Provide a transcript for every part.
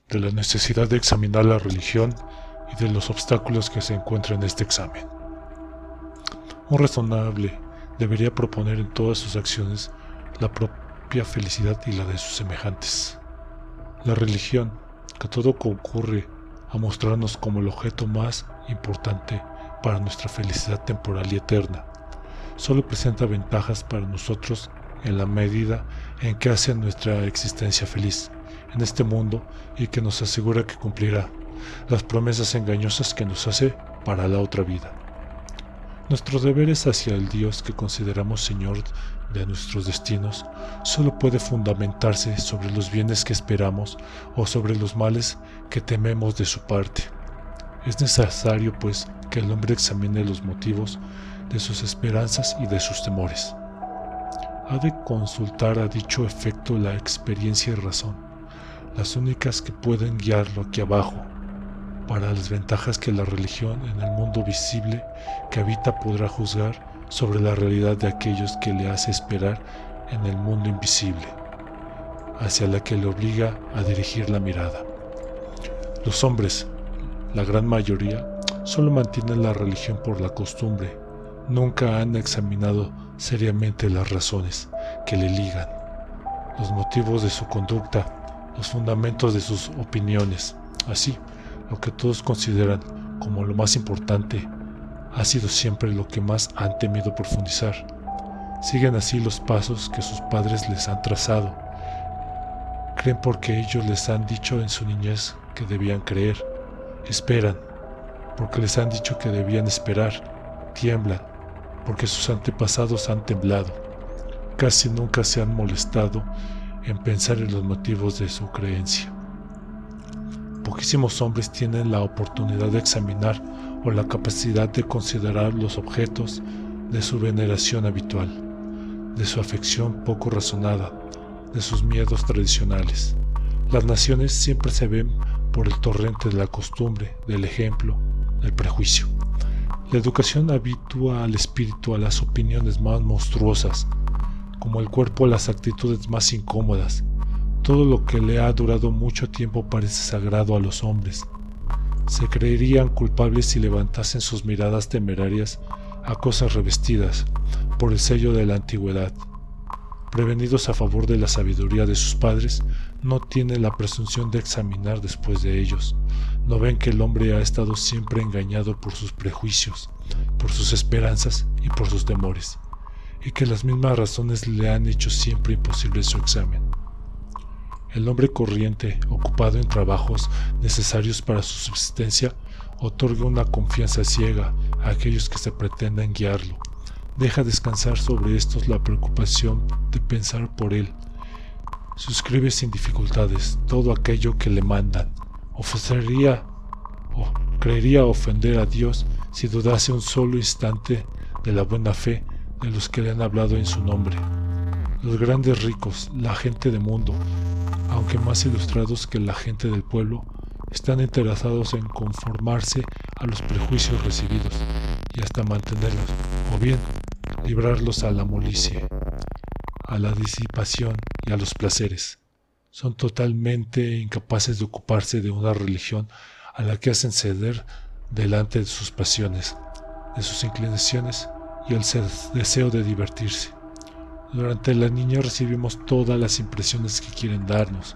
de la necesidad de examinar la religión y de los obstáculos que se encuentran en este examen. Un razonable debería proponer en todas sus acciones la propia felicidad y la de sus semejantes. La religión, que todo concurre a mostrarnos como el objeto más importante para nuestra felicidad temporal y eterna, solo presenta ventajas para nosotros en la medida en que hace nuestra existencia feliz en este mundo y que nos asegura que cumplirá las promesas engañosas que nos hace para la otra vida. Nuestros deberes hacia el Dios que consideramos Señor de nuestros destinos solo puede fundamentarse sobre los bienes que esperamos o sobre los males que tememos de su parte. Es necesario, pues, que el hombre examine los motivos de sus esperanzas y de sus temores. Ha de consultar a dicho efecto la experiencia y razón, las únicas que pueden guiarlo aquí abajo, para las ventajas que la religión en el mundo visible que habita podrá juzgar sobre la realidad de aquellos que le hace esperar en el mundo invisible, hacia la que le obliga a dirigir la mirada. Los hombres, la gran mayoría, solo mantienen la religión por la costumbre, nunca han examinado seriamente las razones que le ligan, los motivos de su conducta, los fundamentos de sus opiniones. Así, lo que todos consideran como lo más importante ha sido siempre lo que más han temido profundizar. Siguen así los pasos que sus padres les han trazado. Creen porque ellos les han dicho en su niñez que debían creer. Esperan porque les han dicho que debían esperar. Tiemblan porque sus antepasados han temblado. Casi nunca se han molestado en pensar en los motivos de su creencia. Poquísimos hombres tienen la oportunidad de examinar o la capacidad de considerar los objetos de su veneración habitual, de su afección poco razonada, de sus miedos tradicionales. Las naciones siempre se ven por el torrente de la costumbre, del ejemplo, del prejuicio. La educación habitúa al espíritu a las opiniones más monstruosas, como el cuerpo a las actitudes más incómodas. Todo lo que le ha durado mucho tiempo parece sagrado a los hombres. Se creerían culpables si levantasen sus miradas temerarias a cosas revestidas por el sello de la antigüedad. Prevenidos a favor de la sabiduría de sus padres, no tienen la presunción de examinar después de ellos. No ven que el hombre ha estado siempre engañado por sus prejuicios, por sus esperanzas y por sus temores, y que las mismas razones le han hecho siempre imposible su examen. El hombre corriente, ocupado en trabajos necesarios para su subsistencia, otorga una confianza ciega a aquellos que se pretenden guiarlo. Deja descansar sobre estos la preocupación de pensar por él. Suscribe sin dificultades todo aquello que le mandan. Creería ofender a Dios si dudase un solo instante de la buena fe de los que le han hablado en su nombre. Los grandes ricos, la gente de mundo, aunque más ilustrados que la gente del pueblo, están interesados en conformarse a los prejuicios recibidos y hasta mantenerlos, o bien librarlos a la molicie, a la disipación y a los placeres. Son totalmente incapaces de ocuparse de una religión a la que hacen ceder delante de sus pasiones, de sus inclinaciones y el deseo de divertirse. Durante la niñez recibimos todas las impresiones que quieren darnos.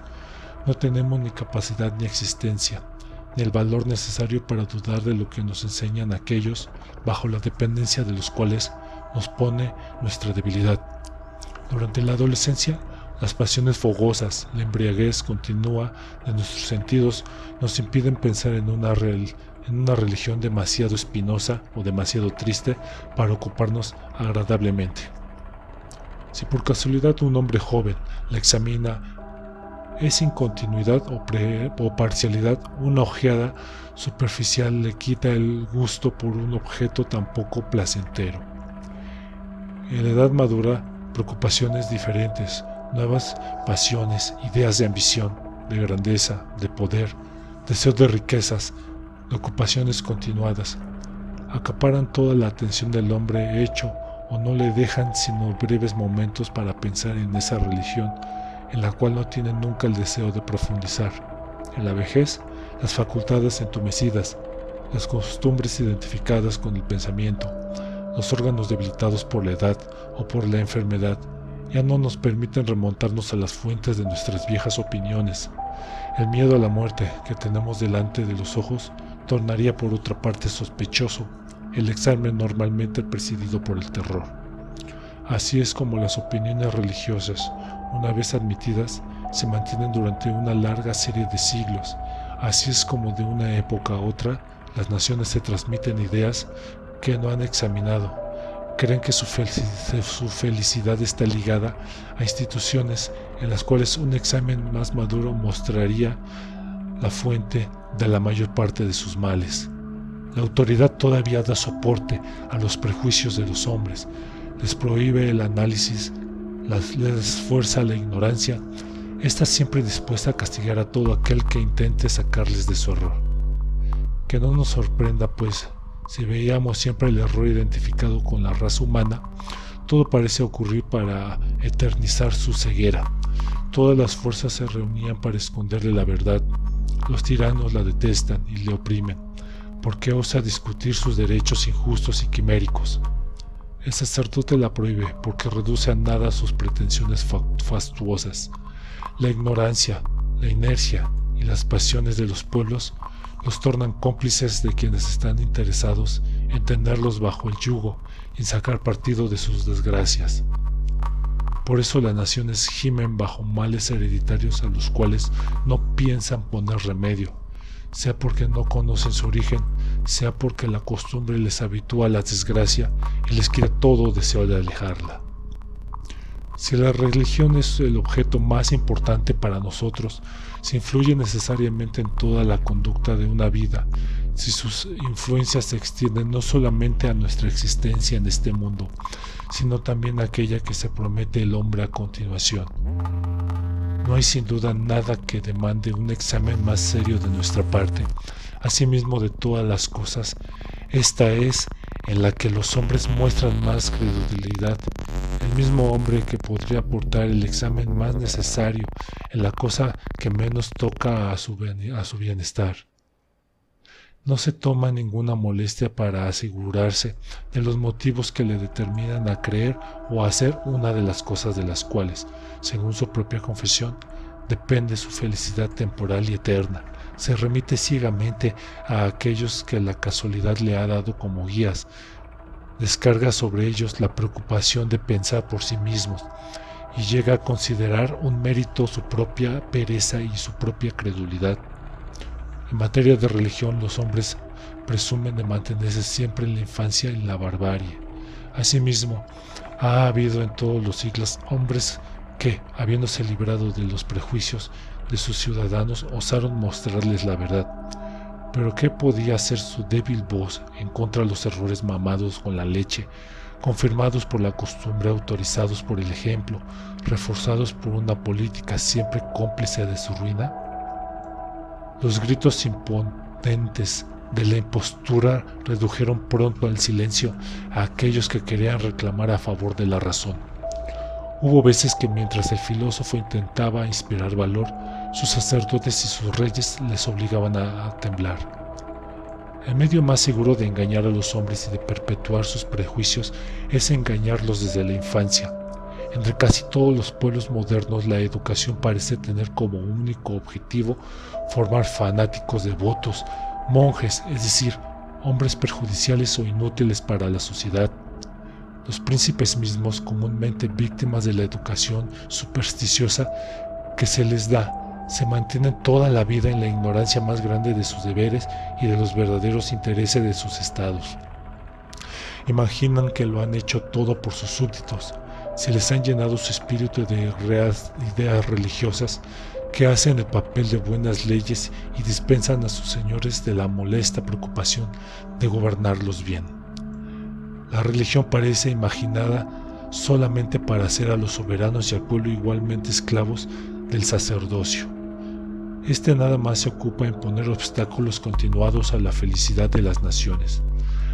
No tenemos ni capacidad ni existencia, ni el valor necesario para dudar de lo que nos enseñan aquellos bajo la dependencia de los cuales nos pone nuestra debilidad. Durante la adolescencia, las pasiones fogosas, la embriaguez continua de nuestros sentidos nos impiden pensar en una religión demasiado espinosa o demasiado triste para ocuparnos agradablemente. Si por casualidad un hombre joven la examina, es incontinuidad o parcialidad, una ojeada superficial le quita el gusto por un objeto tan poco placentero. En la edad madura, preocupaciones diferentes, nuevas pasiones, ideas de ambición, de grandeza, de poder, deseos de riquezas, de ocupaciones continuadas, acaparan toda la atención del hombre hecho o no le dejan sino breves momentos para pensar en esa religión en la cual no tiene nunca el deseo de profundizar. En la vejez, las facultades entumecidas, las costumbres identificadas con el pensamiento, los órganos debilitados por la edad o por la enfermedad, ya no nos permiten remontarnos a las fuentes de nuestras viejas opiniones. El miedo a la muerte que tenemos delante de los ojos tornaría por otra parte sospechoso el examen normalmente presidido por el terror. Así es como las opiniones religiosas, una vez admitidas, se mantienen durante una larga serie de siglos. Así es como de una época a otra las naciones se transmiten ideas que no han examinado. Creen que su felicidad está ligada a instituciones en las cuales un examen más maduro mostraría la fuente de la mayor parte de sus males. La autoridad todavía da soporte a los prejuicios de los hombres, les prohíbe el análisis, les fuerza la ignorancia, está siempre dispuesta a castigar a todo aquel que intente sacarles de su error. Que no nos sorprenda, pues, si veíamos siempre el error identificado con la raza humana, todo parece ocurrir para eternizar su ceguera. Todas las fuerzas se reunían para esconderle la verdad. Los tiranos la detestan y le oprimen, porque osa discutir sus derechos injustos y quiméricos. El sacerdote la prohíbe porque reduce a nada sus pretensiones fastuosas. La ignorancia, la inercia y las pasiones de los pueblos los tornan cómplices de quienes están interesados en tenerlos bajo el yugo y en sacar partido de sus desgracias. Por eso las naciones gimen bajo males hereditarios a los cuales no piensan poner remedio, sea porque no conocen su origen, sea porque la costumbre les habitúa a la desgracia y les quita todo deseo de alejarla. Si la religión es el objeto más importante para nosotros, si influye necesariamente en toda la conducta de una vida, si sus influencias se extienden no solamente a nuestra existencia en este mundo, sino también a aquella que se promete el hombre a continuación, no hay sin duda nada que demande un examen más serio de nuestra parte. Asimismo, de todas las cosas, esta es en la que los hombres muestran más credulidad. El mismo hombre que podría aportar el examen más necesario en la cosa que menos toca a su bienestar. No se toma ninguna molestia para asegurarse de los motivos que le determinan a creer o a hacer una de las cosas de las cuales, según su propia confesión, depende su felicidad temporal y eterna. Se remite ciegamente a aquellos que la casualidad le ha dado como guías, descarga sobre ellos la preocupación de pensar por sí mismos y llega a considerar un mérito su propia pereza y su propia credulidad. En materia de religión, los hombres presumen de mantenerse siempre en la infancia y en la barbarie. Asimismo, ha habido en todos los siglos hombres que, habiéndose librado de los prejuicios de sus ciudadanos, osaron mostrarles la verdad. Pero ¿qué podía hacer su débil voz en contra de los errores mamados con la leche, confirmados por la costumbre, autorizados por el ejemplo, reforzados por una política siempre cómplice de su ruina? Los gritos impotentes de la impostura redujeron pronto al silencio a aquellos que querían reclamar a favor de la razón. Hubo veces que mientras el filósofo intentaba inspirar valor, sus sacerdotes y sus reyes les obligaban a temblar. El medio más seguro de engañar a los hombres y de perpetuar sus prejuicios es engañarlos desde la infancia. Entre casi todos los pueblos modernos, la educación parece tener como único objetivo formar fanáticos devotos, monjes, es decir, hombres perjudiciales o inútiles para la sociedad. Los príncipes mismos, comúnmente víctimas de la educación supersticiosa que se les da, se mantienen toda la vida en la ignorancia más grande de sus deberes y de los verdaderos intereses de sus estados. Imaginan que lo han hecho todo por sus súbditos. Se les han llenado su espíritu de ideas religiosas que hacen el papel de buenas leyes y dispensan a sus señores de la molesta preocupación de gobernarlos bien. La religión parece imaginada solamente para hacer a los soberanos y al pueblo igualmente esclavos del sacerdocio. Este nada más se ocupa en poner obstáculos continuados a la felicidad de las naciones.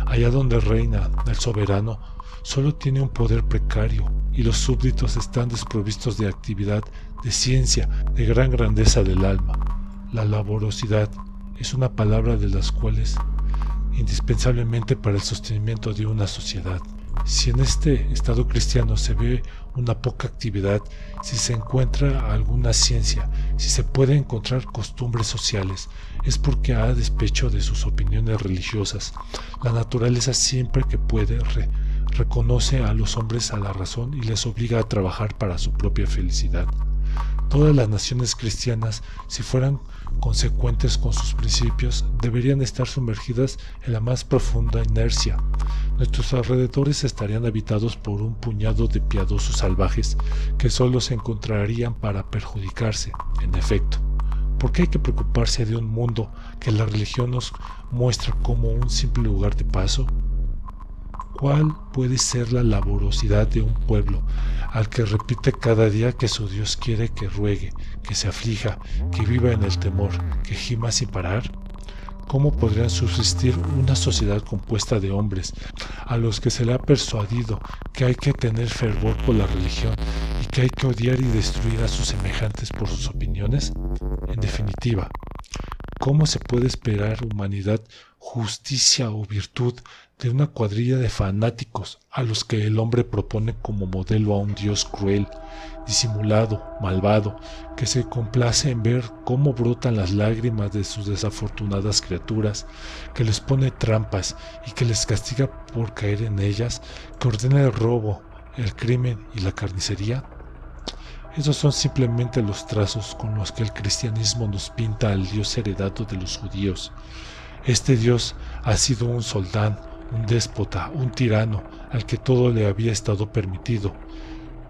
Allá donde reina el soberano, solo tiene un poder precario y los súbditos están desprovistos de actividad, de ciencia, de gran grandeza del alma. La laboriosidad es una palabra de las cuales indispensablemente para el sostenimiento de una sociedad. Si en este estado cristiano se ve una poca actividad, si se encuentra alguna ciencia, si se puede encontrar costumbres sociales, es porque a despecho de sus opiniones religiosas, la naturaleza siempre que puede reconoce a los hombres a la razón y les obliga a trabajar para su propia felicidad. Todas las naciones cristianas, si fueran consecuentes con sus principios, deberían estar sumergidas en la más profunda inercia. Nuestros alrededores estarían habitados por un puñado de piadosos salvajes que solo se encontrarían para perjudicarse. En efecto, ¿por qué hay que preocuparse de un mundo que la religión nos muestra como un simple lugar de paso? ¿Cuál puede ser la laboriosidad de un pueblo al que repite cada día que su Dios quiere que ruegue, que se aflija, que viva en el temor, que gima sin parar? ¿Cómo podrían subsistir una sociedad compuesta de hombres a los que se le ha persuadido que hay que tener fervor por la religión y que hay que odiar y destruir a sus semejantes por sus opiniones? En definitiva, ¿cómo se puede esperar humanidad, justicia o virtud de una cuadrilla de fanáticos a los que el hombre propone como modelo a un Dios cruel, disimulado, malvado, que se complace en ver cómo brotan las lágrimas de sus desafortunadas criaturas, que les pone trampas y que les castiga por caer en ellas, que ordena el robo, el crimen y la carnicería? Esos son simplemente los trazos con los que el cristianismo nos pinta al Dios heredado de los judíos. Este Dios ha sido un soldán, un déspota, un tirano, al que todo le había estado permitido.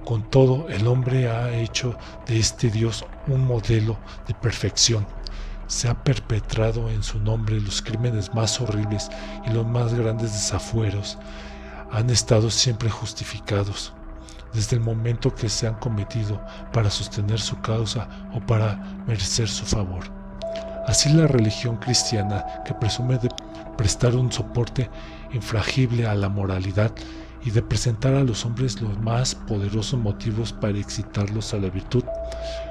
Con todo, el hombre ha hecho de este Dios un modelo de perfección. Se ha perpetrado en su nombre los crímenes más horribles y los más grandes desafueros han estado siempre justificados, desde el momento que se han cometido para sostener su causa o para merecer su favor. Así la religión cristiana, que presume de prestar un soporte infrangible a la moralidad y de presentar a los hombres los más poderosos motivos para excitarlos a la virtud,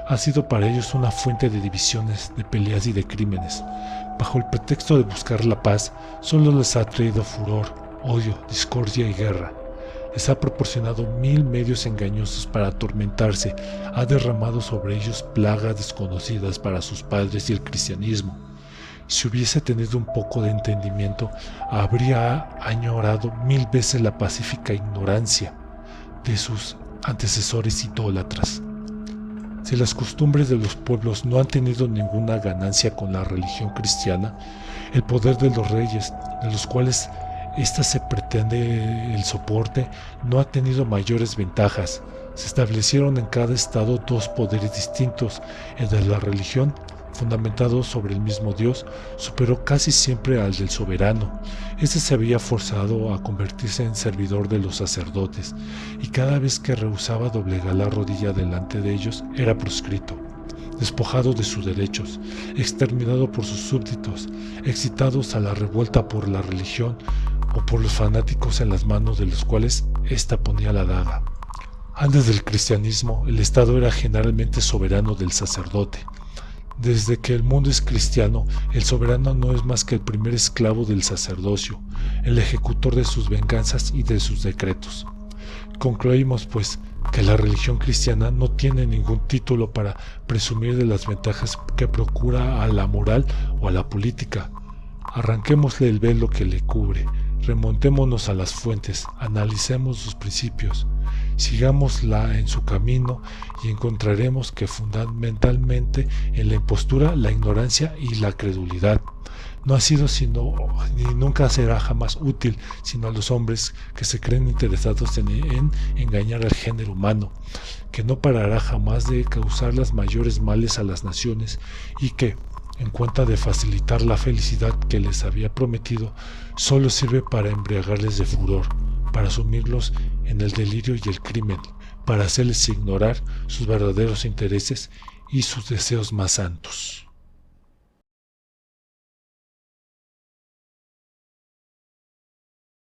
ha sido para ellos una fuente de divisiones, de peleas y de crímenes. Bajo el pretexto de buscar la paz, solo les ha traído furor, odio, discordia y guerra. Les ha proporcionado 1000 medios engañosos para atormentarse, ha derramado sobre ellos plagas desconocidas para sus padres y el cristianismo. Si hubiese tenido un poco de entendimiento, habría añorado 1000 veces la pacífica ignorancia de sus antecesores idólatras. Si las costumbres de los pueblos no han tenido ninguna ganancia con la religión cristiana, el poder de los reyes, de los cuales ésta se pretende el soporte, no ha tenido mayores ventajas. Se establecieron en cada estado dos poderes distintos. El de la religión, fundamentado sobre el mismo Dios, superó casi siempre al del soberano. Este se había forzado a convertirse en servidor de los sacerdotes, y cada vez que rehusaba doblegar la rodilla delante de ellos, era proscrito, despojado de sus derechos, exterminado por sus súbditos, excitados a la revuelta por la religión o por los fanáticos en las manos de los cuales ésta ponía la daga. Antes del cristianismo, el Estado era generalmente soberano del sacerdote. Desde que el mundo es cristiano, el soberano no es más que el primer esclavo del sacerdocio, el ejecutor de sus venganzas y de sus decretos. Concluimos, pues, que la religión cristiana no tiene ningún título para presumir de las ventajas que procura a la moral o a la política. Arranquémosle el velo que le cubre, remontémonos a las fuentes, analicemos sus principios, sigámosla en su camino y encontraremos que fundamentalmente en la impostura, la ignorancia y la credulidad no ha sido sino ni nunca será jamás útil sino a los hombres que se creen interesados en engañar al género humano, que no parará jamás de causar los mayores males a las naciones y que, en cuenta de facilitar la felicidad que les había prometido, solo sirve para embriagarles de furor, para sumirlos en el delirio y el crimen, para hacerles ignorar sus verdaderos intereses y sus deseos más santos.